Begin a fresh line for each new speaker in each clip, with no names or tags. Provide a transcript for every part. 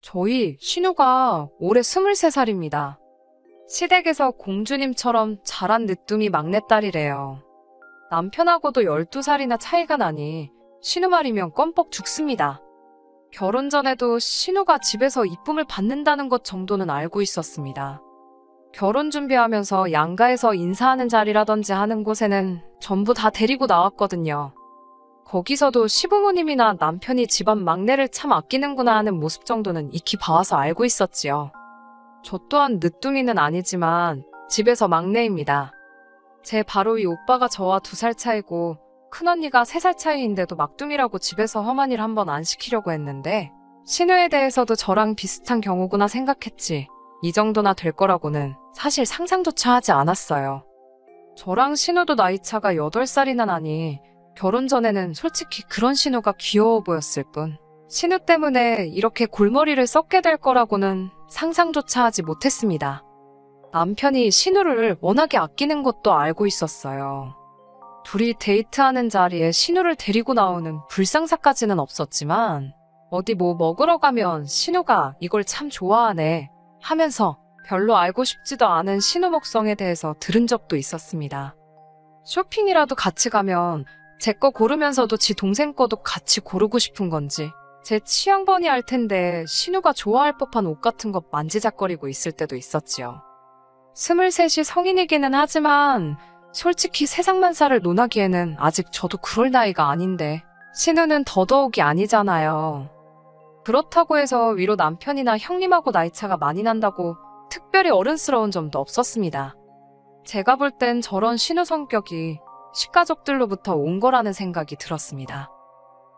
저희 신우가 올해 23살입니다. 시댁에서 공주님처럼 자란 늦둥이 막내딸이래요. 남편하고도 12살이나 차이가 나니 신우 말이면 껌뻑 죽습니다. 결혼 전에도 신우가 집에서 이쁨을 받는다는 것 정도는 알고 있었습니다. 결혼 준비하면서 양가에서 인사하는 자리라든지 하는 곳에는 전부 다 데리고 나왔거든요. 거기서도 시부모님이나 남편이 집안 막내를 참 아끼는구나 하는 모습 정도는 익히 봐와서 알고 있었지요. 저 또한 늦둥이는 아니지만 집에서 막내입니다. 제 바로 위 오빠가 저와 2살 차이고 큰언니가 3살 차이인데도 막둥이라고 집에서 험한 일 한번 안 시키려고 했는데 신우에 대해서도 저랑 비슷한 경우구나 생각했지 이 정도나 될 거라고는 사실 상상조차 하지 않았어요. 저랑 신우도 나이차가 8살이나 나니 결혼 전에는 솔직히 그런 신우가 귀여워 보였을 뿐 신우 때문에 이렇게 골머리를 썩게 될 거라고는 상상조차 하지 못했습니다. 남편이 신우를 워낙에 아끼는 것도 알고 있었어요. 둘이 데이트하는 자리에 신우를 데리고 나오는 불상사까지는 없었지만 어디 뭐 먹으러 가면 신우가 이걸 참 좋아하네 하면서 별로 알고 싶지도 않은 신우 먹성에 대해서 들은 적도 있었습니다. 쇼핑이라도 같이 가면 제 거 고르면서도 지 동생 거도 같이 고르고 싶은 건지 제 취향 뻔히 알 텐데 신우가 좋아할 법한 옷 같은 거 만지작거리고 있을 때도 있었지요. 23이 성인이기는 하지만 솔직히 세상만사를 논하기에는 아직 저도 그럴 나이가 아닌데 신우는 더더욱이 아니잖아요. 그렇다고 해서 위로 남편이나 형님하고 나이차가 많이 난다고 특별히 어른스러운 점도 없었습니다. 제가 볼 땐 저런 신우 성격이 식가족들로부터 온 거라는 생각이 들었습니다.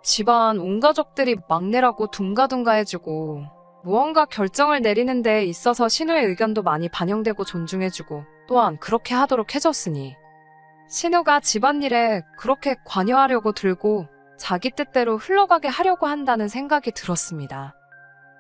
집안 온 가족들이 막내라고 둥가둥가해주고 무언가 결정을 내리는 데 있어서 신우의 의견도 많이 반영되고 존중해주고 또한 그렇게 하도록 해줬으니 신우가 집안일에 그렇게 관여하려고 들고 자기 뜻대로 흘러가게 하려고 한다는 생각이 들었습니다.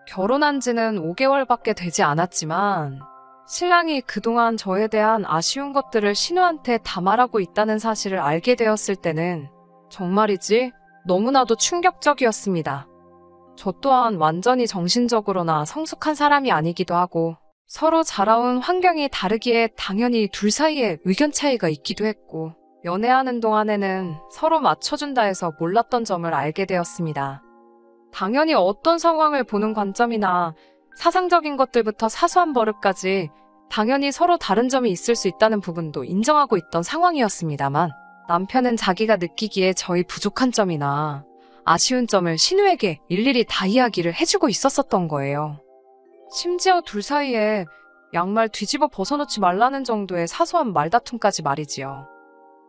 결혼한 지는 5개월밖에 되지 않았지만 신랑이 그동안 저에 대한 아쉬운 것들을 신우한테 다 말하고 있다는 사실을 알게 되었을 때는 정말이지 너무나도 충격적이었습니다. 저 또한 완전히 정신적으로나 성숙한 사람이 아니기도 하고 서로 자라온 환경이 다르기에 당연히 둘 사이에 의견 차이가 있기도 했고 연애하는 동안에는 서로 맞춰준다 해서 몰랐던 점을 알게 되었습니다. 당연히 어떤 상황을 보는 관점이나 사상적인 것들부터 사소한 버릇까지 당연히 서로 다른 점이 있을 수 있다는 부분도 인정하고 있던 상황이었습니다만 남편은 자기가 느끼기에 저희 부족한 점이나 아쉬운 점을 신우에게 일일이 다 이야기를 해주고 있었던 거예요. 심지어 둘 사이에 양말 뒤집어 벗어놓지 말라는 정도의 사소한 말다툼까지 말이지요.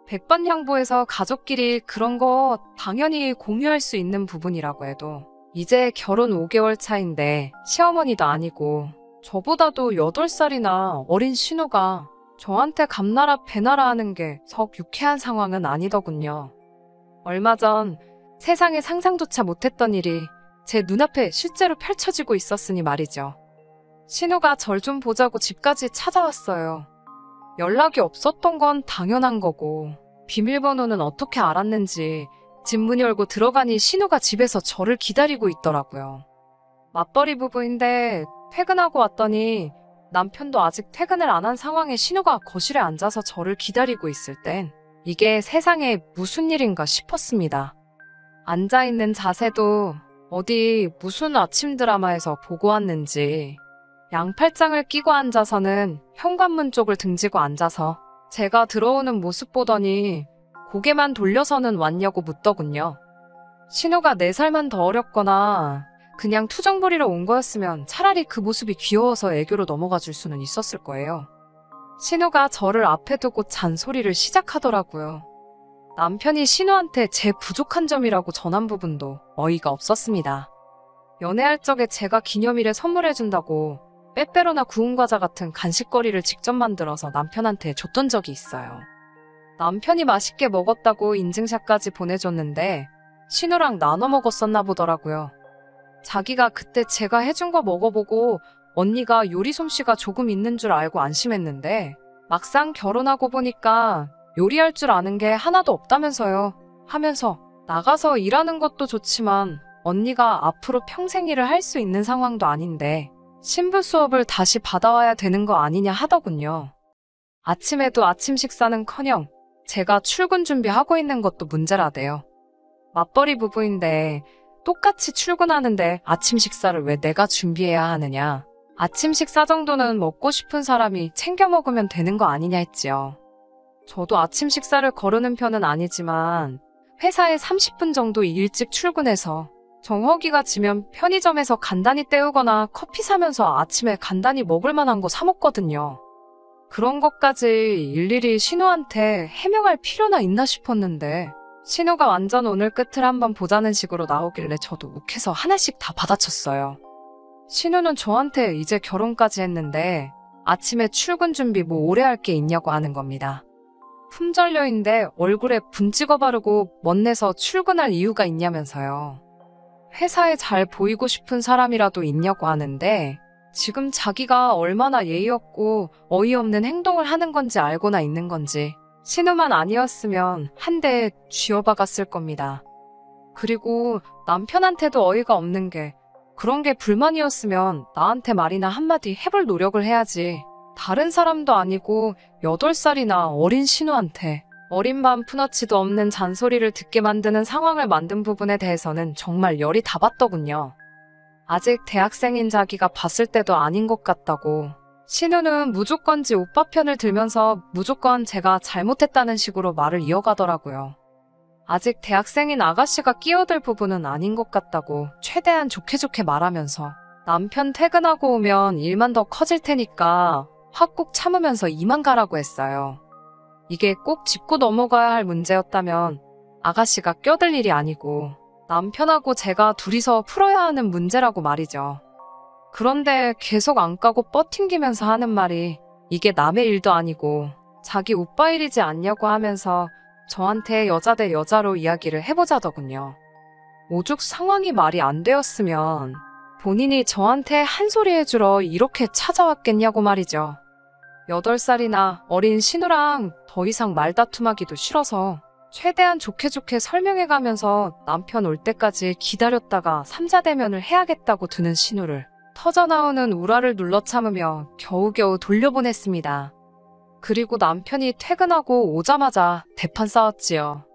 백반양보해서 가족끼리 그런 거 당연히 공유할 수 있는 부분이라고 해도 이제 결혼 5개월 차인데 시어머니도 아니고 저보다도 8살이나 어린 신우가 저한테 감나라 배나라 하는 게 썩 유쾌한 상황은 아니더군요. 얼마 전 세상에 상상조차 못했던 일이 제 눈앞에 실제로 펼쳐지고 있었으니 말이죠. 신우가 절 좀 보자고 집까지 찾아왔어요. 연락이 없었던 건 당연한 거고 비밀번호는 어떻게 알았는지 집 문 열고 들어가니 신우가 집에서 저를 기다리고 있더라고요. 맞벌이 부부인데 퇴근하고 왔더니 남편도 아직 퇴근을 안 한 상황에 신우가 거실에 앉아서 저를 기다리고 있을 땐 이게 세상에 무슨 일인가 싶었습니다. 앉아있는 자세도 어디 무슨 아침 드라마에서 보고 왔는지 양팔짱을 끼고 앉아서는 현관문 쪽을 등지고 앉아서 제가 들어오는 모습 보더니 고개만 돌려서는 왔냐고 묻더군요. 신우가 4살만 더 어렸거나 그냥 투정 부리러 온 거였으면 차라리 그 모습이 귀여워서 애교로 넘어가 줄 수는 있었을 거예요. 신우가 저를 앞에 두고 잔소리를 시작하더라고요. 남편이 신우한테 제 부족한 점이라고 전한 부분도 어이가 없었습니다. 연애할 적에 제가 기념일에 선물해준다고 빼빼로나 구운 과자 같은 간식거리를 직접 만들어서 남편한테 줬던 적이 있어요. 남편이 맛있게 먹었다고 인증샷까지 보내줬는데 신우랑 나눠 먹었었나 보더라고요. 자기가 그때 제가 해준 거 먹어보고 언니가 요리 솜씨가 조금 있는 줄 알고 안심했는데 막상 결혼하고 보니까 요리할 줄 아는 게 하나도 없다면서요 하면서 나가서 일하는 것도 좋지만 언니가 앞으로 평생 일을 할 수 있는 상황도 아닌데 신부 수업을 다시 받아와야 되는 거 아니냐 하더군요. 아침에도 아침 식사는커녕 제가 출근 준비하고 있는 것도 문제라대요. 맞벌이 부부인데 똑같이 출근하는데 아침 식사를 왜 내가 준비해야 하느냐. 아침 식사 정도는 먹고 싶은 사람이 챙겨 먹으면 되는 거 아니냐 했지요. 저도 아침 식사를 거르는 편은 아니지만 회사에 30분 정도 일찍 출근해서 정허기가 지면 편의점에서 간단히 때우거나 커피 사면서 아침에 간단히 먹을 만한 거 사 먹거든요. 그런 것까지 일일이 신우한테 해명할 필요나 있나 싶었는데 신우가 완전 오늘 끝을 한번 보자는 식으로 나오길래 저도 욱해서 하나씩 다 받아쳤어요. 신우는 저한테 이제 결혼까지 했는데 아침에 출근 준비 뭐 오래 할 게 있냐고 하는 겁니다. 품절녀인데 얼굴에 분 찍어 바르고 멋내서 출근할 이유가 있냐면서요. 회사에 잘 보이고 싶은 사람이라도 있냐고 하는데 지금 자기가 얼마나 예의 없고 어이없는 행동을 하는 건지 알고나 있는 건지 신우만 아니었으면 한 대에 쥐어박았을 겁니다. 그리고 남편한테도 어이가 없는 게 그런 게 불만이었으면 나한테 말이나 한마디 해볼 노력을 해야지. 다른 사람도 아니고 8살이나 어린 신우한테 어린 마음 푸너치도 없는 잔소리를 듣게 만드는 상황을 만든 부분에 대해서는 정말 열이 다 받더군요. 아직 대학생인 자기가 봤을 때도 아닌 것 같다고. 신우는 무조건지 오빠 편을 들면서 무조건 제가 잘못했다는 식으로 말을 이어가더라고요. 아직 대학생인 아가씨가 끼어들 부분은 아닌 것 같다고 최대한 좋게 말하면서 남편 퇴근하고 오면 일만 더 커질 테니까 확 꾹 참으면서 이만 가라고 했어요. 이게 꼭 짚고 넘어가야 할 문제였다면 아가씨가 껴들 일이 아니고 남편하고 제가 둘이서 풀어야 하는 문제라고 말이죠. 그런데 계속 안 까고 뻗팅기면서 하는 말이 이게 남의 일도 아니고 자기 오빠 일이지 않냐고 하면서 저한테 여자 대 여자로 이야기를 해보자더군요. 오죽 상황이 말이 안 되었으면 본인이 저한테 한 소리 해주러 이렇게 찾아왔겠냐고 말이죠. 8살이나 어린 신우랑 더 이상 말다툼하기도 싫어서 최대한 좋게 설명해가면서 남편 올 때까지 기다렸다가 삼자대면을 해야겠다고 드는 신우를 터져나오는 우라를 눌러 참으며 겨우겨우 돌려보냈습니다. 그리고 남편이 퇴근하고 오자마자 대판 싸웠지요.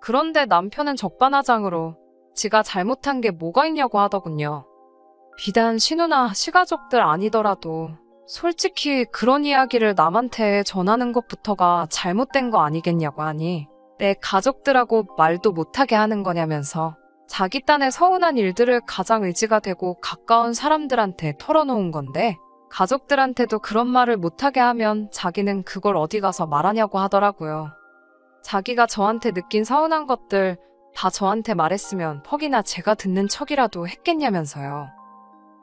그런데 남편은 적반하장으로 지가 잘못한 게 뭐가 있냐고 하더군요. 비단 신우나 시가족들 아니더라도 솔직히 그런 이야기를 남한테 전하는 것부터가 잘못된 거 아니겠냐고 하니 내 가족들하고 말도 못하게 하는 거냐면서 자기 딴에 서운한 일들을 가장 의지가 되고 가까운 사람들한테 털어놓은 건데 가족들한테도 그런 말을 못하게 하면 자기는 그걸 어디 가서 말하냐고 하더라고요. 자기가 저한테 느낀 서운한 것들 다 저한테 말했으면 퍽이나 제가 듣는 척이라도 했겠냐면서요.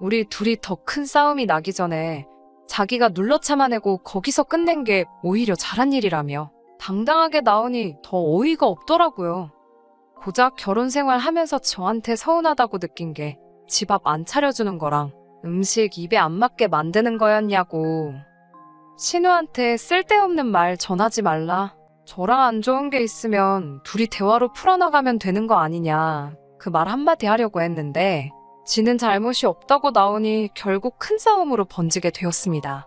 우리 둘이 더 큰 싸움이 나기 전에 자기가 눌러 참아내고 거기서 끝낸 게 오히려 잘한 일이라며 당당하게 나오니 더 어이가 없더라고요. 고작 결혼 생활하면서 저한테 서운하다고 느낀 게 집 앞 안 차려주는 거랑 음식 입에 안 맞게 만드는 거였냐고. 신우한테 쓸데없는 말 전하지 말라. 저랑 안 좋은 게 있으면 둘이 대화로 풀어나가면 되는 거 아니냐. 그 말 한마디 하려고 했는데 지는 잘못이 없다고 나오니 결국 큰 싸움으로 번지게 되었습니다.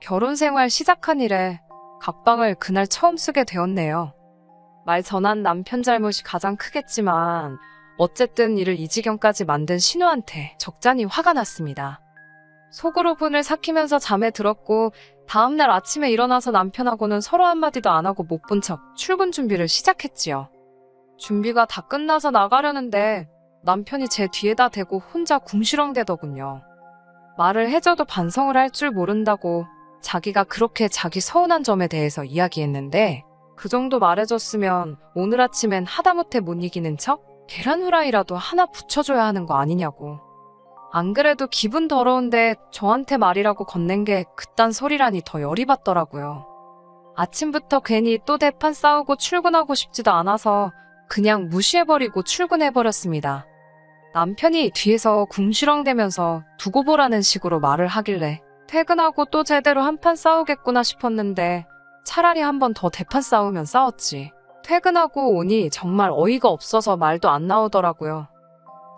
결혼 생활 시작한 이래 각방을 그날 처음 쓰게 되었네요. 말 전한 남편 잘못이 가장 크겠지만 어쨌든 이를 이 지경까지 만든 신우한테 적잖이 화가 났습니다. 속으로 분을 삭히면서 잠에 들었고 다음날 아침에 일어나서 남편하고는 서로 한마디도 안 하고 못 본 척 출근 준비를 시작했지요. 준비가 다 끝나서 나가려는데 남편이 제 뒤에다 대고 혼자 궁시렁대더군요. 말을 해줘도 반성을 할 줄 모른다고 자기가 그렇게 자기 서운한 점에 대해서 이야기했는데 그 정도 말해줬으면 오늘 아침엔 하다못해 못 이기는 척 계란 후라이라도 하나 붙여줘야 하는 거 아니냐고. 안 그래도 기분 더러운데 저한테 말이라고 건넨 게 그딴 소리라니 더 열이 받더라고요. 아침부터 괜히 또 대판 싸우고 출근하고 싶지도 않아서 그냥 무시해버리고 출근해버렸습니다. 남편이 뒤에서 궁시렁대면서 두고 보라는 식으로 말을 하길래 퇴근하고 또 제대로 한판 싸우겠구나 싶었는데 차라리 한 번 더 대판 싸우면 싸웠지. 퇴근하고 오니 정말 어이가 없어서 말도 안 나오더라고요.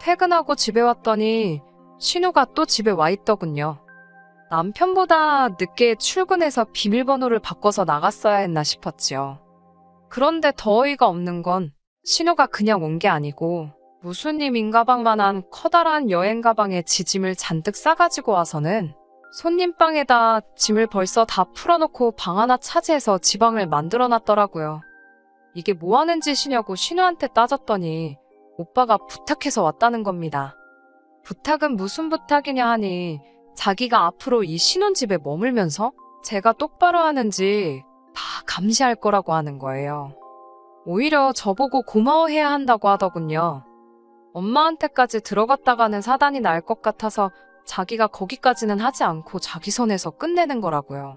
퇴근하고 집에 왔더니 신우가 또 집에 와 있더군요. 남편보다 늦게 출근해서 비밀번호를 바꿔서 나갔어야 했나 싶었지요. 그런데 더 어이가 없는 건 신우가 그냥 온 게 아니고 무슨 임가방만한 커다란 여행 가방에 지짐을 잔뜩 싸가지고 와서는 손님 방에다 짐을 벌써 다 풀어놓고 방 하나 차지해서 지방을 만들어놨더라고요. 이게 뭐 하는 짓이냐고 신우한테 따졌더니 오빠가 부탁해서 왔다는 겁니다. 부탁은 무슨 부탁이냐 하니 자기가 앞으로 이 신혼집에 머물면서 제가 똑바로 하는지 다 감시할 거라고 하는 거예요. 오히려 저보고 고마워해야 한다고 하더군요. 엄마한테까지 들어갔다가는 사단이 날 것 같아서 자기가 거기까지는 하지 않고 자기 선에서 끝내는 거라고요.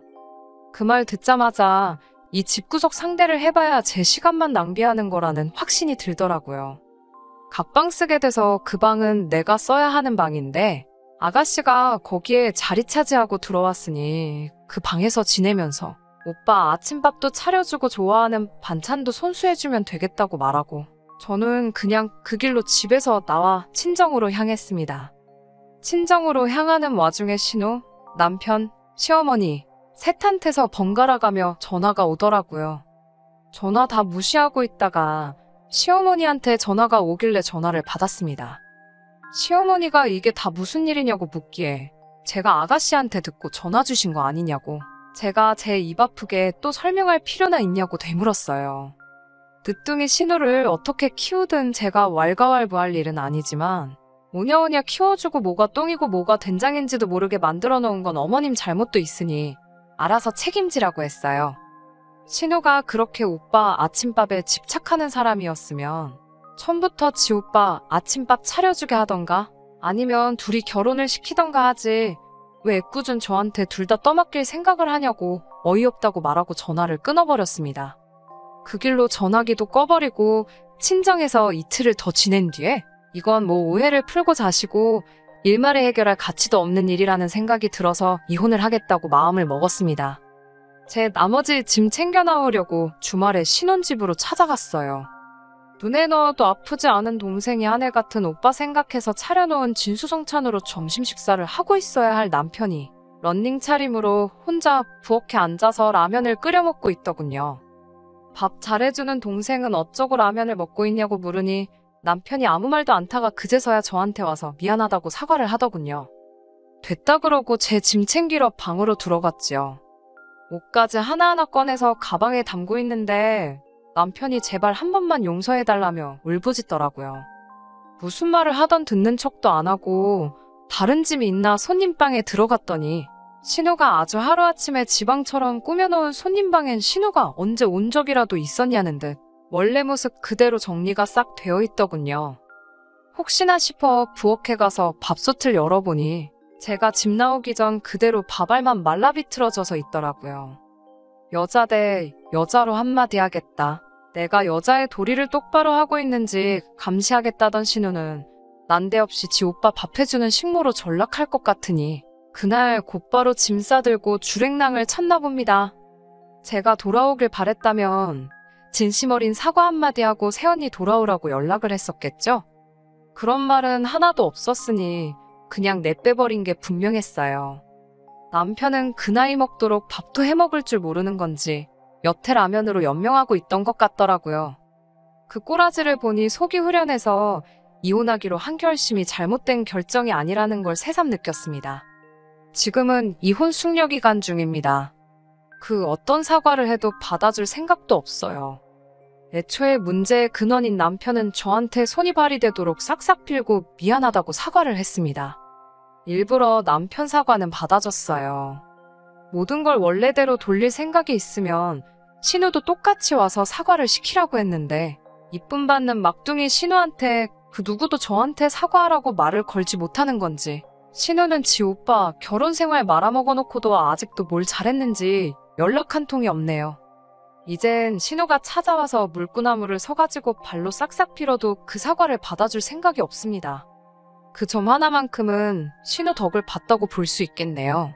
그 말 듣자마자 이 집구석 상대를 해봐야 제 시간만 낭비하는 거라는 확신이 들더라고요. 각방 쓰게 돼서 그 방은 내가 써야 하는 방인데 아가씨가 거기에 자리 차지하고 들어왔으니 그 방에서 지내면서 오빠 아침밥도 차려주고 좋아하는 반찬도 손수해주면 되겠다고 말하고 저는 그냥 그 길로 집에서 나와 친정으로 향했습니다. 친정으로 향하는 와중에 신우, 남편, 시어머니 셋한테서 번갈아가며 전화가 오더라고요. 전화 다 무시하고 있다가 시어머니한테 전화가 오길래 전화를 받았습니다. 시어머니가 이게 다 무슨 일이냐고 묻기에 제가 아가씨한테 듣고 전화 주신 거 아니냐고 제가 제 입 아프게 또 설명할 필요나 있냐고 되물었어요. 늦둥이 신우를 어떻게 키우든 제가 왈가왈부할 일은 아니지만 오냐오냐 키워주고 뭐가 똥이고 뭐가 된장인지도 모르게 만들어 놓은 건 어머님 잘못도 있으니 알아서 책임지라고 했어요. 신우가 그렇게 오빠 아침밥에 집착하는 사람이었으면 처음부터 지 오빠 아침밥 차려주게 하던가 아니면 둘이 결혼을 시키던가 하지 왜 애꿎은 저한테 둘 다 떠맡길 생각을 하냐고 어이없다고 말하고 전화를 끊어버렸습니다. 그 길로 전화기도 꺼버리고 친정에서 이틀을 더 지낸 뒤에 이건 뭐 오해를 풀고 자시고 일말에 해결할 가치도 없는 일이라는 생각이 들어서 이혼을 하겠다고 마음을 먹었습니다. 제 나머지 짐 챙겨 나오려고 주말에 신혼집으로 찾아갔어요. 눈에 넣어도 아프지 않은 동생이 아내 같은 오빠 생각해서 차려놓은 진수성찬으로 점심 식사를 하고 있어야 할 남편이 런닝 차림으로 혼자 부엌에 앉아서 라면을 끓여 먹고 있더군요. 밥 잘해주는 동생은 어쩌고 라면을 먹고 있냐고 물으니 남편이 아무 말도 않다가 그제서야 저한테 와서 미안하다고 사과를 하더군요. 됐다 그러고 제 짐 챙기러 방으로 들어갔지요. 옷까지 하나하나 꺼내서 가방에 담고 있는데 남편이 제발 한 번만 용서해달라며 울부짖더라고요. 무슨 말을 하던 듣는 척도 안 하고 다른 짐이 있나 손님방에 들어갔더니 신우가 아주 하루아침에 지방처럼 꾸며놓은 손님방엔 신우가 언제 온 적이라도 있었냐는 듯 원래 모습 그대로 정리가 싹 되어 있더군요. 혹시나 싶어 부엌에 가서 밥솥을 열어보니 제가 집 나오기 전 그대로 밥알만 말라 비틀어져서 있더라고요. 여자 대 여자로 한마디 하겠다. 내가 여자의 도리를 똑바로 하고 있는지 감시하겠다던 신우는 난데없이 지 오빠 밥 해주는 식모로 전락할 것 같으니 그날 곧바로 짐 싸들고 주랭랑을 쳤나 봅니다. 제가 돌아오길 바랬다면 진심 어린 사과 한마디 하고 새언니 돌아오라고 연락을 했었겠죠? 그런 말은 하나도 없었으니 그냥 내빼버린 게 분명했어요. 남편은 그 나이 먹도록 밥도 해먹을 줄 모르는 건지 여태 라면으로 연명하고 있던 것 같더라고요. 그 꼬라지를 보니 속이 후련해서 이혼하기로 한 결심이 잘못된 결정이 아니라는 걸 새삼 느꼈습니다. 지금은 이혼 숙려 기간 중입니다. 그 어떤 사과를 해도 받아줄 생각도 없어요. 애초에 문제의 근원인 남편은 저한테 손이 발이 되도록 싹싹 빌고 미안하다고 사과를 했습니다. 일부러 남편 사과는 받아줬어요. 모든 걸 원래대로 돌릴 생각이 있으면 신우도 똑같이 와서 사과를 시키라고 했는데 이쁨 받는 막둥이 신우한테 그 누구도 저한테 사과하라고 말을 걸지 못하는 건지 신우는 지 오빠 결혼 생활 말아먹어놓고도 아직도 뭘 잘했는지 연락 한 통이 없네요. 이젠 신우가 찾아와서 물구나무를 서가지고 발로 싹싹 빌어도 그 사과를 받아줄 생각이 없습니다. 그 점 하나만큼은 신우 덕을 봤다고 볼 수 있겠네요.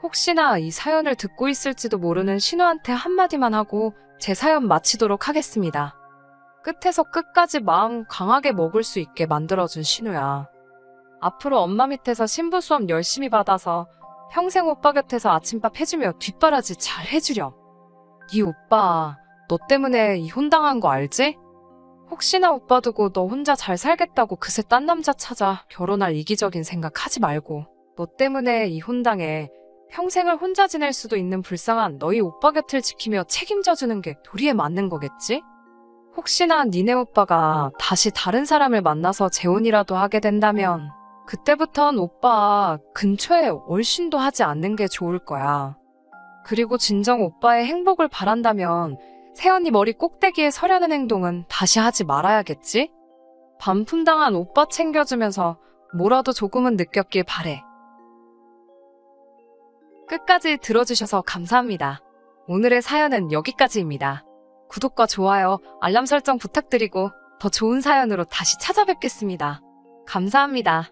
혹시나 이 사연을 듣고 있을지도 모르는 신우한테 한마디만 하고 제 사연 마치도록 하겠습니다. 끝에서 끝까지 마음 강하게 먹을 수 있게 만들어준 신우야. 앞으로 엄마 밑에서 신부 수업 열심히 받아서 평생 오빠 곁에서 아침밥 해주며 뒷바라지 잘 해주렴. 네 오빠, 너 때문에 이혼당한 거 알지? 혹시나 오빠 두고 너 혼자 잘 살겠다고 그새 딴 남자 찾아 결혼할 이기적인 생각 하지 말고. 너 때문에 이혼당해 평생을 혼자 지낼 수도 있는 불쌍한 너희 오빠 곁을 지키며 책임져주는 게 도리에 맞는 거겠지? 혹시나 니네 오빠가 다시 다른 사람을 만나서 재혼이라도 하게 된다면 그때부턴 오빠 근처에 얼씬도 하지 않는 게 좋을 거야. 그리고 진정 오빠의 행복을 바란다면 새언니 머리 꼭대기에 서려는 행동은 다시 하지 말아야겠지? 반품당한 오빠 챙겨주면서 뭐라도 조금은 느꼈길 바래. 끝까지 들어주셔서 감사합니다. 오늘의 사연은 여기까지입니다. 구독과 좋아요, 알람 설정 부탁드리고 더 좋은 사연으로 다시 찾아뵙겠습니다. 감사합니다.